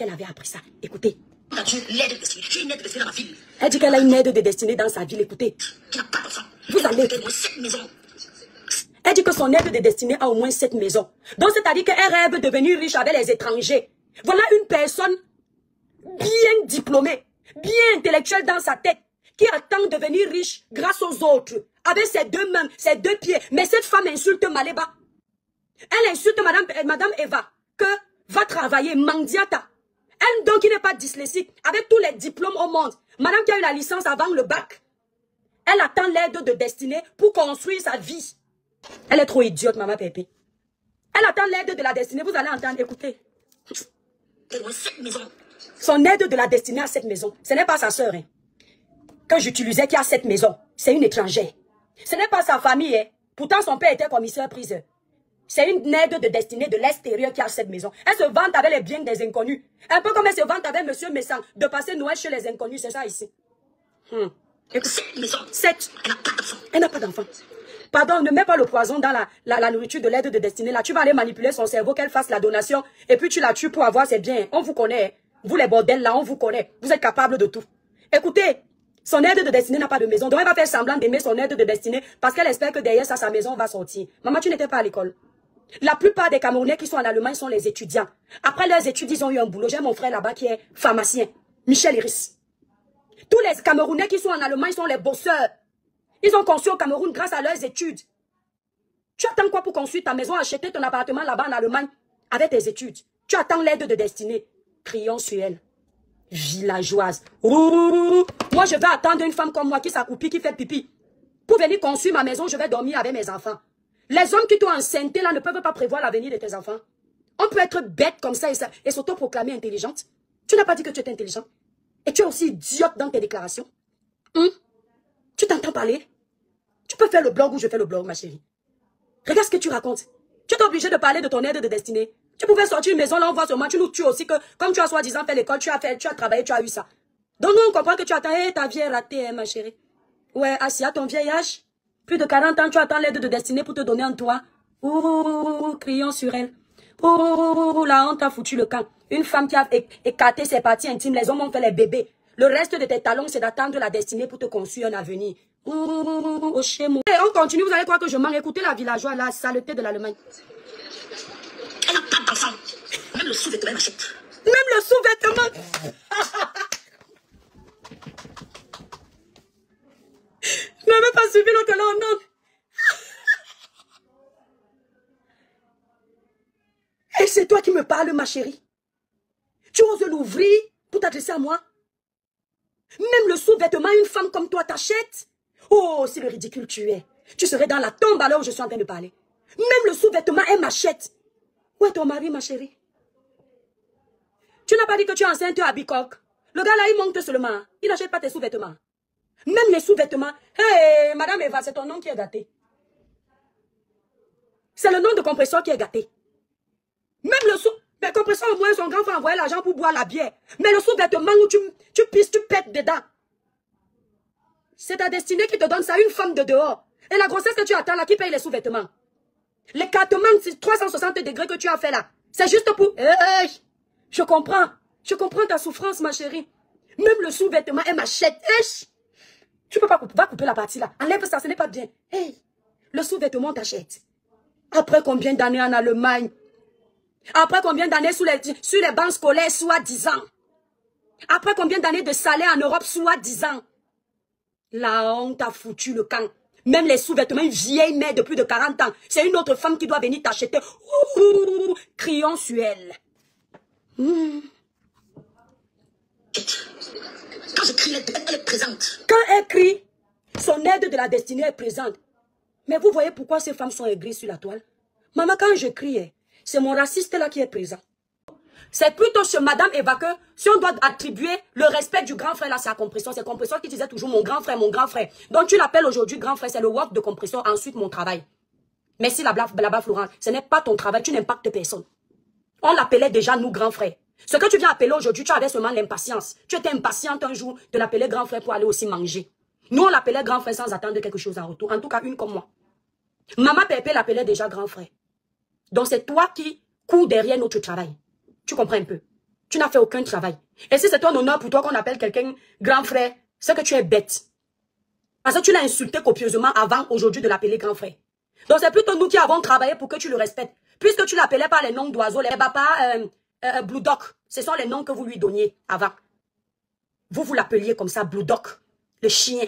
qu'elle avait appris ça. Écoutez. As-tu l'aide de destinée? J'ai une aide de destinée dans ma ville. Elle dit qu'elle a une aide de destinée dans sa ville. Écoutez. Qui n'a pas d'enfant. Vous allez. Elle a 7 maisons. Elle dit que son aide de destinée a au moins 7 maisons. Donc c'est-à-dire qu'elle rêve de devenir riche avec les étrangers. Voilà une personne bien diplômée, bien intellectuelle dans sa tête, qui attend de devenir riche grâce aux autres, avec ses 2 mains, ses 2 pieds. Mais cette femme insulte Maléba. Elle insulte Madame Eva, que va travailler Mandiata. Elle donc qui n'est pas dyslexique, avec tous les diplômes au monde. Madame qui a eu la licence avant le bac. Elle attend l'aide de destinée pour construire sa vie. Elle est trop idiote, maman Pépé. Elle attend l'aide de la destinée, vous allez entendre, écoutez. Elle a 7 maisons. Son aide de la destinée à 7 maisons. Ce n'est pas sa sœur, hein, que j'utilisais qui a 7 maisons. C'est une étrangère. Ce n'est pas sa famille, hein. Pourtant son père était commissaire-priseur. C'est une aide de destinée de l'extérieur qui a 7 maisons. Elle se vante avec les biens des inconnus. Un peu comme elle se vante avec monsieur Messan de passer Noël chez les inconnus. C'est ça ici. 7 maisons. 7. Elle n'a pas d'enfant. Elle n'a pas d'enfant. Pardon, ne mets pas le poison dans la nourriture de l'aide de destinée. Là, tu vas aller manipuler son cerveau, qu'elle fasse la donation. Et puis tu la tues pour avoir ses biens. On vous connaît. Vous les bordels là, on vous connaît. Vous êtes capable de tout. Écoutez, son aide de destinée n'a pas de maison. Donc elle va faire semblant d'aimer son aide de destinée parce qu'elle espère que derrière ça, sa maison va sortir. Maman, tu n'étais pas à l'école. La plupart des Camerounais qui sont en Allemagne sont les étudiants. Après leurs études, ils ont eu un boulot. J'ai mon frère là-bas qui est pharmacien. Michel Iris. Tous les Camerounais qui sont en Allemagne sont les bosseurs. Ils ont conçu au Cameroun grâce à leurs études. Tu attends quoi pour construire ta maison, acheter ton appartement là-bas en Allemagne avec tes études? Tu attends l'aide de destinée. Crions sur elle. Villageoise. Moi, je vais attendre une femme comme moi qui s'accroupit, qui fait pipi. Pour venir construire ma maison, je vais dormir avec mes enfants. Les hommes qui t'ont enceinté là ne peuvent pas prévoir l'avenir de tes enfants. On peut être bête comme ça et s'auto-proclamer intelligente. Tu n'as pas dit que tu étais intelligente. Et tu es aussi idiote dans tes déclarations. Tu t'entends parler? Tu peux faire le blog ou je fais le blog, ma chérie. Regarde ce que tu racontes. Tu es obligé de parler de ton aide de destinée. Tu pouvais sortir une maison, là on voit seulement, tu nous tues aussi que, comme tu as soi-disant fait l'école, tu as travaillé, tu as eu ça. Donc nous on comprend que tu attends, ta vie est ratée, hein, ma chérie. Ouais, assis à ton vieil âge. Plus de 40 ans, tu attends l'aide de destinée pour te donner en toi. Crions sur elle. La honte a foutu le camp. Une femme qui a écarté ses parties intimes, les hommes ont fait les bébés. Le reste de tes talons, c'est d'attendre la destinée pour te construire un avenir. Chez moi. Et on continue, vous allez croire que je mens. Écoutez la villageoise, la saleté de l'Allemagne. Elle n'a pas d'enfant. Même le sous-vêtement, elle achète. Même le sous-vêtement. Je n'avais pas suivi l'autre là, non. Et c'est toi qui me parles, ma chérie. Tu oses l'ouvrir pour t'adresser à moi? Même le sous-vêtement, une femme comme toi t'achète? Oh, c'est le ridicule tu es. Tu serais dans la tombe alors où je suis en train de parler. Même le sous-vêtement, elle m'achète. Où est ton mari, ma chérie? Tu n'as pas dit que tu es enceinte à Bicoque. Le gars là, il monte seulement. Il n'achète pas tes sous-vêtements. Même les sous-vêtements. Hé, Madame Eva, c'est ton nom qui est gâté. C'est le nom de compresseur qui est gâté. Même le sous... Mais compresseur, au moins, son grand frère envoyer l'argent pour boire la bière. Mais le sous-vêtement où tu pisses, tu pètes dedans. C'est ta destinée qui te donne ça, une femme de dehors. Et la grossesse que tu attends là, qui paye les sous-vêtements? L'écartement, c'est 360 degrés que tu as fait là. C'est juste pour... Hey, je comprends. Je comprends ta souffrance, ma chérie. Même le sous-vêtement, elle m'achète. Hey, tu peux pas couper, va couper la partie là. Enlève ça, ce n'est pas bien. Hey, le sous-vêtement t'achète. Après combien d'années en Allemagne? Après combien d'années sur les bancs scolaires, soi-disant? Après combien d'années de salaire en Europe, soi-disant? La honte a foutu le camp. Même les sous-vêtements, une vieille mère de plus de 40 ans. C'est une autre femme qui doit venir t'acheter. Crions sur elle. Quand je crie, elle est présente. Quand elle crie, son aide de la destinée est présente. Mais vous voyez pourquoi ces femmes sont aigries sur la toile? Maman, quand je crie, c'est mon raciste là qui est présent. C'est plutôt chez Madame Eva que si on doit attribuer le respect du grand frère là, c'est à Compresseur. C'est Compresseur qui disait toujours mon grand frère, mon grand frère. Donc tu l'appelles aujourd'hui grand frère, c'est le work de Compresseur, ensuite mon travail. Merci là-bas Florence, ce n'est pas ton travail, tu n'impactes personne. On l'appelait déjà nous grand frère. Ce que tu viens appeler aujourd'hui, tu avais seulement l'impatience. Tu étais impatiente un jour de l'appeler grand frère pour aller aussi manger. Nous on l'appelait grand frère sans attendre quelque chose en retour. En tout cas une comme moi. Maman Pépé l'appelait déjà grand frère. Donc c'est toi qui cours derrière notre travail. Tu comprends un peu? Tu n'as fait aucun travail. Et si c'est un honneur pour toi qu'on appelle quelqu'un grand frère, c'est que tu es bête. Parce que tu l'as insulté copieusement avant aujourd'hui de l'appeler grand frère. Donc c'est plutôt nous qui avons travaillé pour que tu le respectes. Puisque tu l'appelais par les noms d'oiseaux, les papas, Blue Dog, ce sont les noms que vous lui donniez avant. Vous l'appeliez comme ça, Blue Dog, le chien,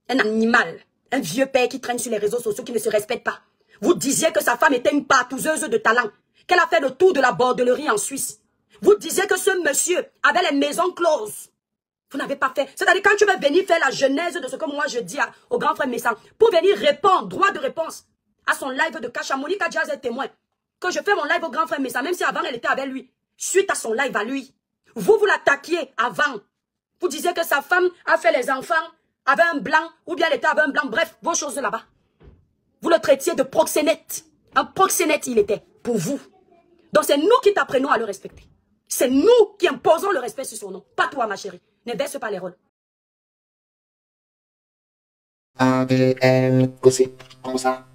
un animal, un vieux père qui traîne sur les réseaux sociaux qui ne se respecte pas. Vous disiez que sa femme était une partouzeuse de talent, qu'elle a fait le tour de la bordellerie en Suisse. Vous disiez que ce monsieur avait les maisons closes. Vous n'avez pas fait. C'est-à-dire quand tu veux venir faire la genèse de ce que moi je dis au grand frère Messam, pour venir répondre, droit de réponse, à son live de Kacha, Monica Diaz est témoin. Quand je fais mon live au grand frère Messam, même si avant elle était avec lui, suite à son live à lui, vous l'attaquiez avant. Vous disiez que sa femme a fait les enfants avec un blanc, ou bien elle était avec un blanc, bref, vos choses là-bas. Vous le traitiez de proxénète. Un proxénète il était, pour vous. Donc c'est nous qui t'apprenons à le respecter. C'est nous qui imposons le respect sur son nom. Pas toi, ma chérie. Ne baisse pas les rôles. ADN, gossip, comme ça,